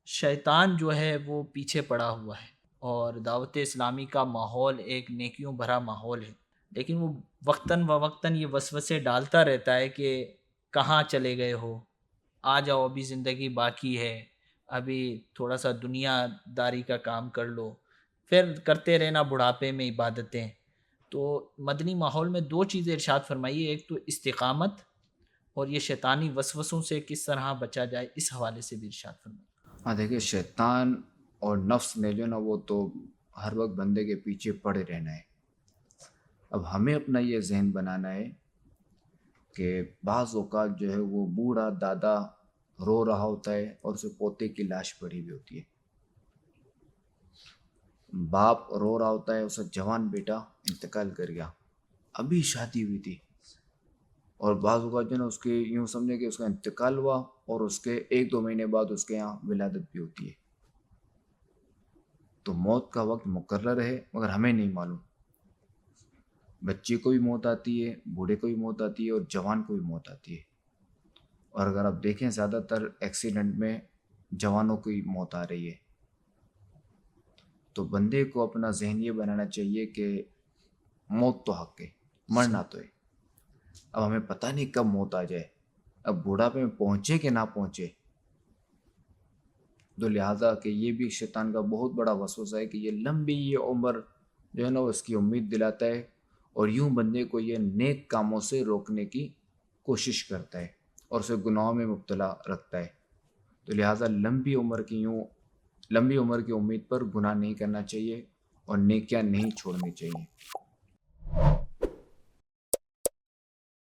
شیطان جو ہے وہ پیچھے پڑا ہوا ہے، اور دعوت اسلامی کا ماحول ایک نیکیوں بھرا ماحول ہے، لیکن وہ وقتاً فوقتاً یہ وسوسے ڈالتا رہتا ہے کہ کہاں چلے گئے ہو، آ جاؤ ابھی زندگی باقی ہے، ابھی تھوڑا سا دنیا داری کا کام کر لو، پھر کرتے رہنا بڑھاپے میں عبادتیں۔ تو مدنی ماحول میں دو چیزیں ارشاد فرمائیے، ایک تو استقامت، اور یہ شیطانی وسوسوں سے کس طرح بچا جائے، اس حوالے سے بھی ارشاد فرمائیے۔ ہاں دیکھیے، شیطان اور نفس نے جو نا وہ تو ہر وقت بندے کے پیچھے پڑے رہنا ہے۔ اب ہمیں اپنا یہ ذہن بنانا ہے کہ بعض اوقات جو ہے وہ بوڑھا دادا رو رہا ہوتا ہے اور اسے پوتے کی لاش پڑی ہوئی ہوتی ہے، باپ رو رہا ہوتا ہے، اسے جوان بیٹا انتقال کر گیا، ابھی شادی ہوئی تھی، اور بعض اوقات جو ہے نا اس کے یوں سمجھے کہ اس کا انتقال ہوا اور اس کے 1-2 مہینے بعد اس کے یہاں ولادت بھی ہوتی ہے۔ تو موت کا وقت مقرر ہے مگر ہمیں نہیں معلوم، بچے کو بھی موت آتی ہے، بوڑھے کو بھی موت آتی ہے، اور جوان کو بھی موت آتی ہے۔ اور اگر آپ دیکھیں زیادہ تر ایکسیڈنٹ میں جوانوں کی موت آ رہی ہے۔ تو بندے کو اپنا ذہن یہ بنانا چاہیے کہ موت تو حق ہے، مرنا تو ہے، اب ہمیں پتہ نہیں کب موت آ جائے، اب بوڑھاپے میں پہنچے کہ نہ پہنچے۔ تو لہٰذا کہ یہ بھی شیطان کا بہت بڑا وسوسہ ہے کہ یہ لمبی یہ عمر جو ہے نا اس کی امید دلاتا ہے، اور یوں بندے کو یہ نیک کاموں سے روکنے کی کوشش کرتا ہے اور اسے گناہوں میں مبتلا رکھتا ہے۔ تو لہٰذا لمبی عمر کی امید پر گناہ نہیں کرنا چاہیے اور نیکیاں نہیں چھوڑنی چاہیے۔